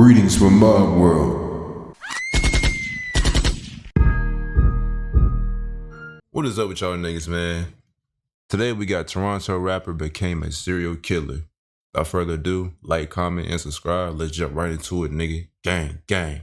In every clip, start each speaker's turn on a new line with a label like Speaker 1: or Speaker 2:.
Speaker 1: Greetings from Mob World. What is up with y'all niggas, man? Today we got Toronto rapper became a serial killer. Without further ado, like, comment, and subscribe. Let's jump right into it, nigga. Gang, gang.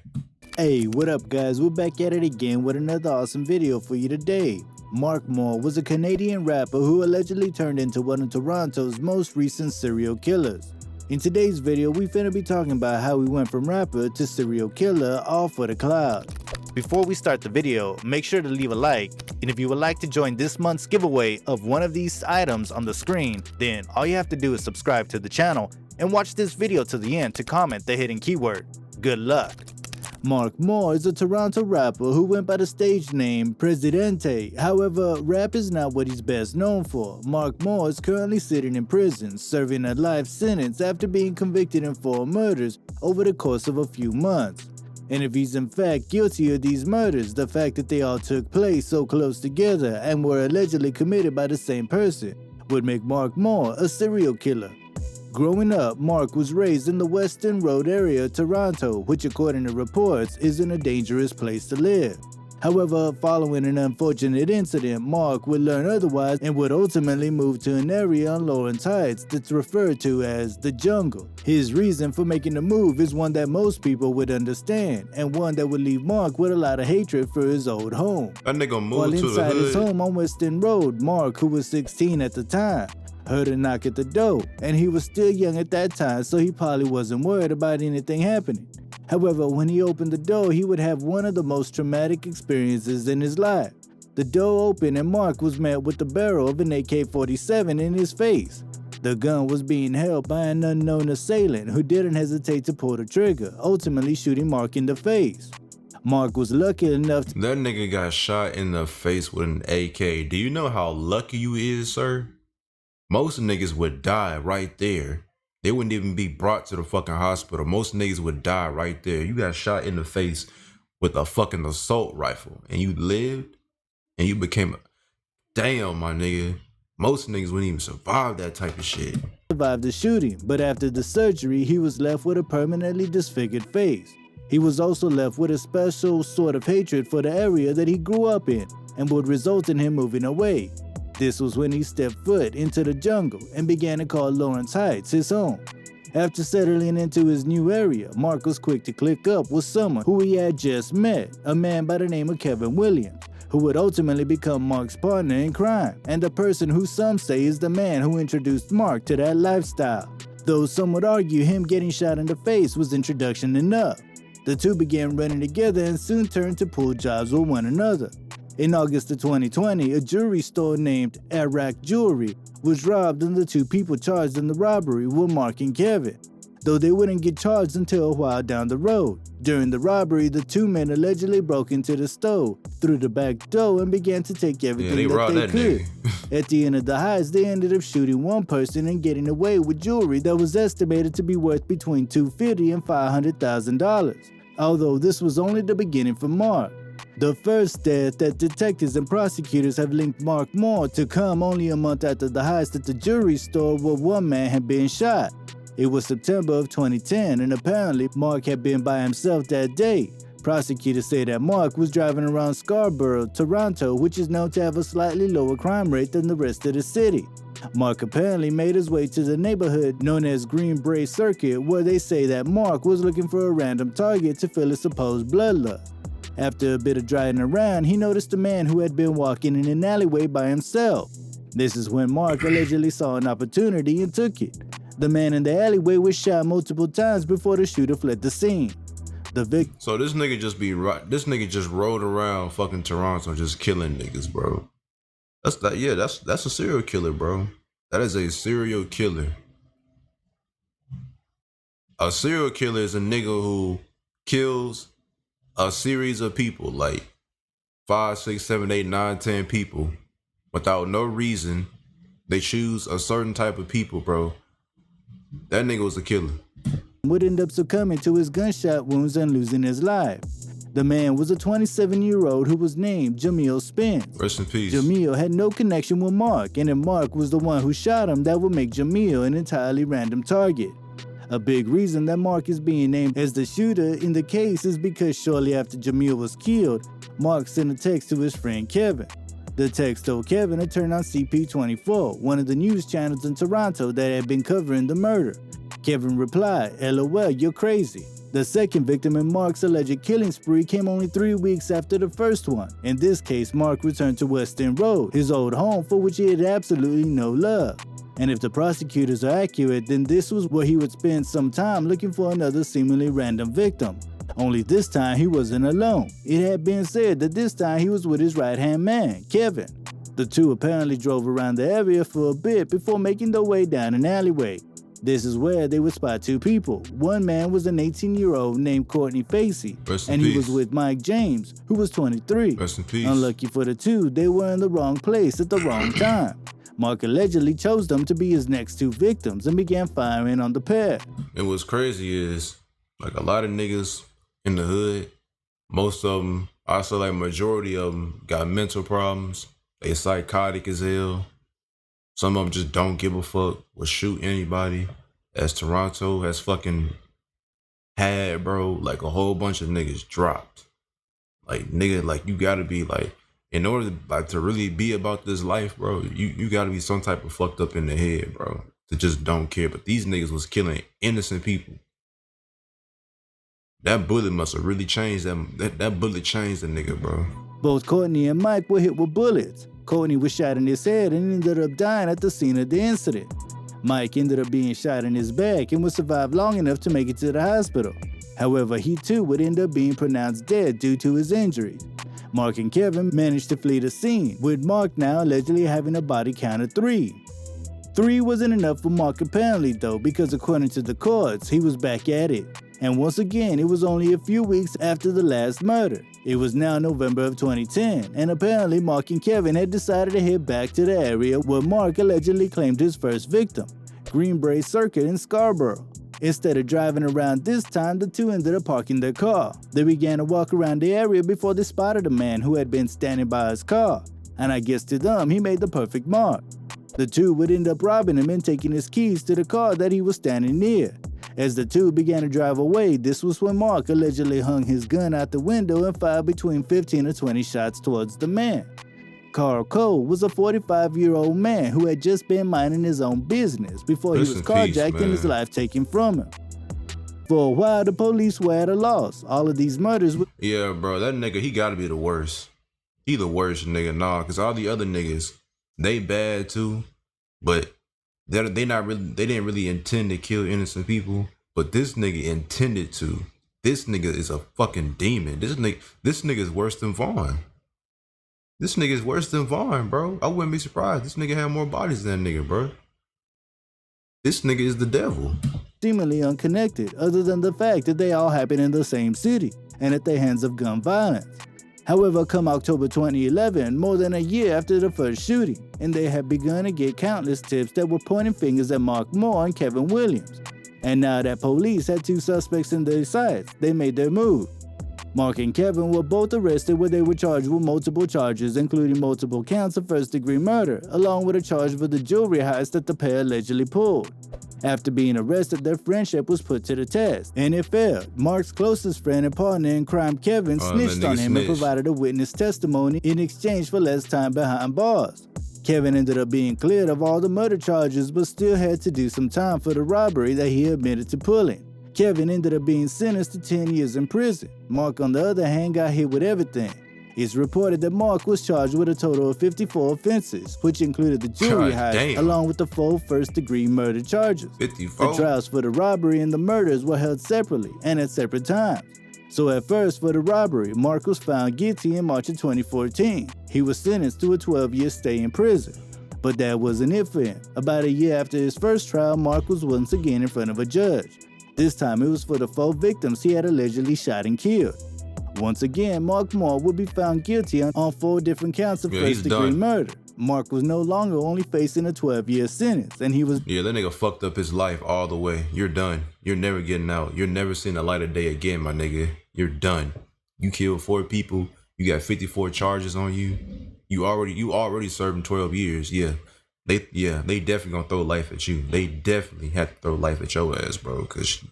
Speaker 2: Hey, what up guys? We're back at it again with another awesome video for you today. Mark Moore was a Canadian rapper who allegedly turned into one of Toronto's most recent serial killers. In today's video, we finna be talking about how we went from rapper to serial killer all for the cloud. Before we start the video, make sure to leave a like, and if you would like to join this month's giveaway of one of these items on the screen, then all you have to do is subscribe to the channel and watch this video to the end to comment the hidden keyword. Good luck! Mark Moore is a Toronto rapper who went by the stage name Presidente. However, rap is not what he's best known for. Mark Moore is currently sitting in prison, serving a life sentence after being convicted in 4 murders over the course of a few months. And if he's in fact guilty of these murders, the fact that they all took place so close together and were allegedly committed by the same person would make Mark Moore a serial killer. Growing up, Mark was raised in the Weston Road area of Toronto, which according to reports isn't a dangerous place to live. However, following an unfortunate incident, Mark would learn otherwise and would ultimately move to an area on Lawrence Heights that's referred to as the jungle. His reason for making the move is one that most people would understand, and one that would leave Mark with a lot of hatred for his old home.
Speaker 1: That nigga moved
Speaker 2: While
Speaker 1: to the
Speaker 2: inside
Speaker 1: hood.
Speaker 2: his home on Weston Road, Mark, who was 16 at the time, heard a knock at the door, and he was still young at that time, so he probably wasn't worried about anything happening. However, when he opened the door, he would have one of the most traumatic experiences in his life. The door opened and Mark was met with the barrel of an AK-47 in his face. The gun was being held by an unknown assailant who didn't hesitate to pull the trigger, ultimately shooting Mark in the face. Mark was lucky enough to—
Speaker 1: That nigga got shot in the face with an AK. Do you know how lucky you is, sir? Most niggas would die right there. They wouldn't even be brought to the fucking hospital. Most niggas would die right there. You got shot in the face with a fucking assault rifle and you lived and you became a— Damn, my nigga. Most niggas wouldn't even survive that type of shit.
Speaker 2: survive the shooting, but after the surgery, he was left with a permanently disfigured face. He was also left with a special sort of hatred for the area that he grew up in and would result in him moving away. This was when he stepped foot into the jungle and began to call Lawrence Heights his home. After settling into his new area, Mark was quick to click up with someone who he had just met, a man by the name of Kevin Williams, who would ultimately become Mark's partner in crime, and the person who some say is the man who introduced Mark to that lifestyle. Though some would argue him getting shot in the face was introduction enough. The two began running together and soon turned to pull jobs with one another. In August of 2020, a jewelry store named Arak Jewelry was robbed and the two people charged in the robbery were Mark and Kevin, though they wouldn't get charged until a while down the road. During the robbery, the two men allegedly broke into the store, through the back door, and began to take everything they could. At the end of the heist, they ended up shooting one person and getting away with jewelry that was estimated to be worth between $250,000 and $500,000, although this was only the beginning for Mark. The first death that detectives and prosecutors have linked Mark Moore to come only a month after the heist at the jewelry store where one man had been shot. It was September of 2010 and apparently Mark had been by himself that day. Prosecutors say that Mark was driving around Scarborough, Toronto, which is known to have a slightly lower crime rate than the rest of the city. Mark apparently made his way to the neighborhood known as Green Bray Circuit, where they say that Mark was looking for a random target to fill his supposed bloodlust. After a bit of driving around, he noticed a man who had been walking in an alleyway by himself. This is when Mark allegedly saw an opportunity and took it. The man in the alleyway was shot multiple times before the shooter fled the scene.
Speaker 1: So this nigga just rode around fucking Toronto just killing niggas, bro. That's a serial killer, bro. That is a serial killer. A serial killer is a nigga who kills a series of people, like 5, 6, 7, 8, 9, 10 people without no reason. They choose a certain type of people, bro. That nigga was a killer.
Speaker 2: Would end up succumbing to his gunshot wounds and losing his life. The man was a 27-year-old who was named Jamil Spence.
Speaker 1: Rest in peace.
Speaker 2: Jamil had no connection with Mark, and if Mark was the one who shot him, that would make Jamil an entirely random target. A big reason that Mark is being named as the shooter in the case is because shortly after Jamil was killed, Mark sent a text to his friend Kevin. The text told Kevin to turn on CP24, one of the news channels in Toronto that had been covering the murder. Kevin replied, "LOL, you're crazy." The second victim in Mark's alleged killing spree came only 3 weeks after the first one. In this case, Mark returned to West End Road, his old home for which he had absolutely no love. And if the prosecutors are accurate, then this was where he would spend some time looking for another seemingly random victim. Only this time he wasn't alone. It had been said that this time he was with his right-hand man, Kevin. The two apparently drove around the area for a bit before making their way down an alleyway. This is where they would spot two people. One man was an 18-year-old named Courtney Facey, and he was with Mike James, who was 23.
Speaker 1: Rest in peace.
Speaker 2: Unlucky for the two, they were in the wrong place at the wrong time. Mark allegedly chose them to be his next two victims and began firing on the pair.
Speaker 1: And what's crazy is, like, a lot of niggas in the hood, most of them, I say like majority of them, got mental problems. They psychotic as hell. Some of them just don't give a fuck, will shoot anybody. As Toronto has fucking had, bro, like a whole bunch of niggas dropped. Like, nigga, like, you gotta be like, in order to, like, to really be about this life, bro, you gotta be some type of fucked up in the head, bro, to just don't care. But these niggas was killing innocent people. That bullet must have really changed them. That bullet changed the nigga, bro.
Speaker 2: Both Courtney and Mike were hit with bullets. Courtney was shot in his head and ended up dying at the scene of the incident. Mike ended up being shot in his back and would survive long enough to make it to the hospital. However, he too would end up being pronounced dead due to his injuries. Mark and Kevin managed to flee the scene, with Mark now allegedly having a body count of 3. 3 wasn't enough for Mark apparently though, because according to the courts, he was back at it. And once again, it was only a few weeks after the last murder. It was now November of 2010, and apparently Mark and Kevin had decided to head back to the area where Mark allegedly claimed his first victim, Greenbrae Circuit in Scarborough. Instead of driving around this time, the two ended up parking their car. They began to walk around the area before they spotted a man who had been standing by his car, and I guess to them, he made the perfect mark. The two would end up robbing him and taking his keys to the car that he was standing near. As the two began to drive away, this was when Mark allegedly hung his gun out the window and fired between 15 or 20 shots towards the man. Carl Cole was a 45-year-old man who had just been minding his own business before he was carjacked and his life taken from him. For a while, the police were at a loss. All of these murders were—
Speaker 1: Yeah, bro, that nigga, he gotta be the worst. He the worst nigga, nah, cause all the other niggas, they bad too, but they didn't really intend to kill innocent people, but this nigga intended to. This nigga is a fucking demon. This nigga is worse than Vaughn. This nigga is worse than Vaughn, bro. I wouldn't be surprised. This nigga had more bodies than that nigga, bro. This nigga is the devil.
Speaker 2: Seemingly unconnected, other than the fact that they all happened in the same city and at the hands of gun violence. However, come October 2011, more than a year after the first shooting, and they had begun to get countless tips that were pointing fingers at Mark Moore and Kevin Williams. And now that police had 2 suspects in their sights, they made their move. Mark and Kevin were both arrested where they were charged with multiple charges, including multiple counts of first-degree murder, along with a charge for the jewelry heist that the pair allegedly pulled. After being arrested, their friendship was put to the test, and it failed. Mark's closest friend and partner in crime, Kevin, snitched on him and provided a witness testimony in exchange for less time behind bars. Kevin ended up being cleared of all the murder charges, but still had to do some time for the robbery that he admitted to pulling. Kevin ended up being sentenced to 10 years in prison. Mark, on the other hand, got hit with everything. It's reported that Mark was charged with a total of 54 offenses, which included the jewelry heist, along with the 4 first-degree murder charges.
Speaker 1: 54?
Speaker 2: The trials for the robbery and the murders were held separately and at separate times. So at first, for the robbery, Mark was found guilty in March of 2014. He was sentenced to a 12-year stay in prison. But that wasn't it for him. About a year after his first trial, Mark was once again in front of a judge. This time it was for the 4 victims he had allegedly shot and killed. Once again, Mark Moore would be found guilty on 4 different counts of first-degree murder. Mark was no longer only facing a 12-year sentence, and he was—
Speaker 1: Yeah, that nigga fucked up his life all the way. You're done. You're never getting out. You're never seeing the light of day again, my nigga. You're done. You killed 4 people. You got 54 charges on you. You already serving 12 years. Yeah. They definitely gonna throw life at you. They definitely have to throw life at your ass, bro, because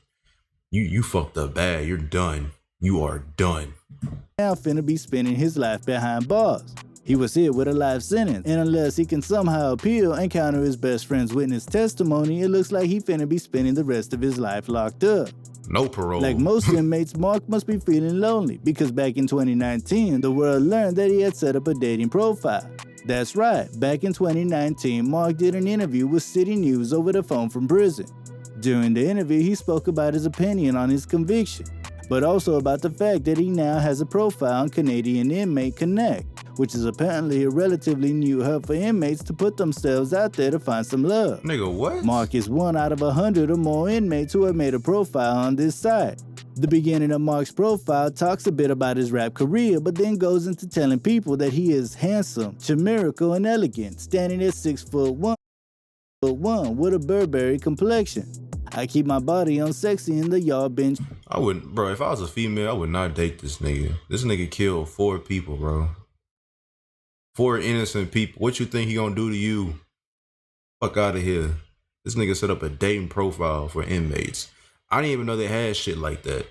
Speaker 1: you fucked up bad. You're done. You are done.
Speaker 2: Now finna be spending his life behind bars. He was hit with a life sentence, and unless he can somehow appeal and counter his best friend's witness testimony, it looks like he finna be spending the rest of his life locked up.
Speaker 1: No parole.
Speaker 2: Like most inmates, Mark must be feeling lonely because back in 2019, the world learned that he had set up a dating profile. That's right, back in 2019, Mark did an interview with City News over the phone from prison. During the interview, he spoke about his opinion on his conviction, but also about the fact that he now has a profile on Canadian Inmate Connect, which is apparently a relatively new hub for inmates to put themselves out there to find some love.
Speaker 1: Nigga, what?
Speaker 2: Mark is one out of 100 or more inmates who have made a profile on this site. The beginning of Mark's profile talks a bit about his rap career, but then goes into telling people that he is handsome, chimerical, and elegant, standing at 6'1" with a Burberry complexion. I keep my body on sexy in the yard bench.
Speaker 1: I wouldn't, bro. If I was a female, I would not date this nigga. This nigga killed 4 people, bro. 4 innocent people. What you think he gonna do to you? Fuck out of here. This nigga set up a dating profile for inmates. I didn't even know they had shit like that.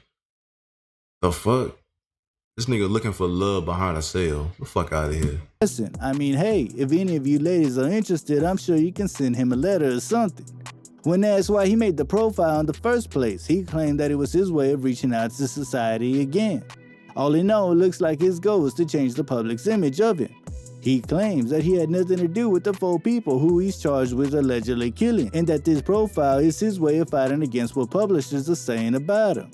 Speaker 1: The fuck? This nigga looking for love behind a cell. The fuck out of here.
Speaker 2: Listen, I mean, hey, if any of you ladies are interested, I'm sure you can send him a letter or something. When asked why he made the profile in the first place, he claimed that it was his way of reaching out to society again. All in all, it looks like his goal was to change the public's image of him. He claims that he had nothing to do with the 4 people who he's charged with allegedly killing, and that this profile is his way of fighting against what publishers are saying about him.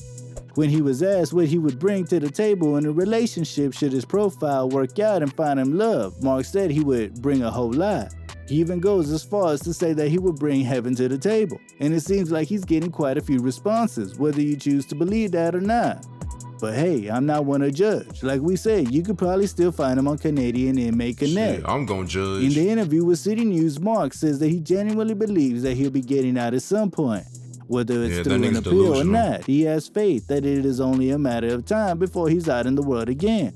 Speaker 2: When he was asked what he would bring to the table in a relationship should his profile work out and find him love, Mark said he would bring a whole lot. He even goes as far as to say that he would bring heaven to the table, and it seems like he's getting quite a few responses, whether you choose to believe that or not. But hey, I'm not one to judge. Like we said, you could probably still find him on Canadian Inmate Connect.
Speaker 1: Shit, I'm gonna judge.
Speaker 2: In the interview with City News, Mark says that he genuinely believes that he'll be getting out at some point. Whether it's through an appeal or not, he has faith that it is only a matter of time before he's out in the world again.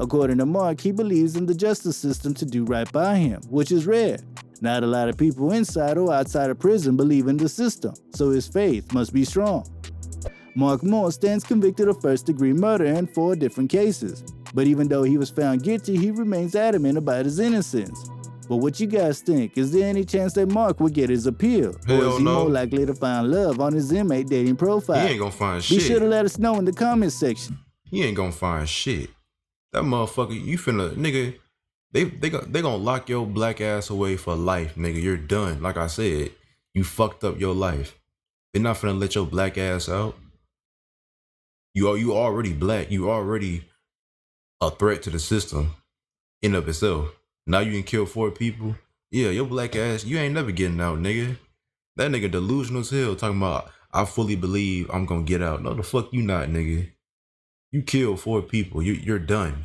Speaker 2: According to Mark, he believes in the justice system to do right by him, which is rare. Not a lot of people inside or outside of prison believe in the system, so his faith must be strong. Mark Moore stands convicted of first-degree murder in 4 different cases, but even though he was found guilty, he remains adamant about his innocence. But what you guys think? Is there any chance that Mark would get his appeal?
Speaker 1: Hell
Speaker 2: or is he
Speaker 1: no.
Speaker 2: more likely to find love on his inmate dating profile?
Speaker 1: He ain't gonna find shit.
Speaker 2: Be sure to let us know in the comments section.
Speaker 1: He ain't gonna find shit. That motherfucker, you finna, nigga, they gonna lock your black ass away for life, nigga. You're done. Like I said, you fucked up your life. They're not finna let your black ass out. You already black. You already a threat to the system in of itself. Now you can kill 4 people. Yeah, your black ass, you ain't never getting out, nigga. That nigga delusional as hell talking about, I fully believe I'm gonna get out. No, the fuck you not, nigga. You killed 4 people. You're done.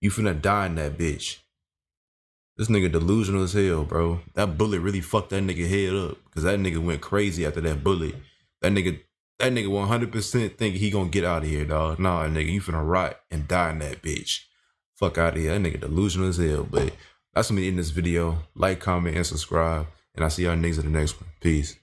Speaker 1: You finna die in that bitch. This nigga delusional as hell, bro. That bullet really fucked that nigga head up. Cause that nigga went crazy after that bullet. That nigga 100% think he gonna get out of here, dog. Nah, nigga, you finna rot and die in that bitch. Fuck out of here. That nigga delusional as hell. But that's gonna be in this video. Like, comment, and subscribe. And I'll see y'all niggas in the next one. Peace.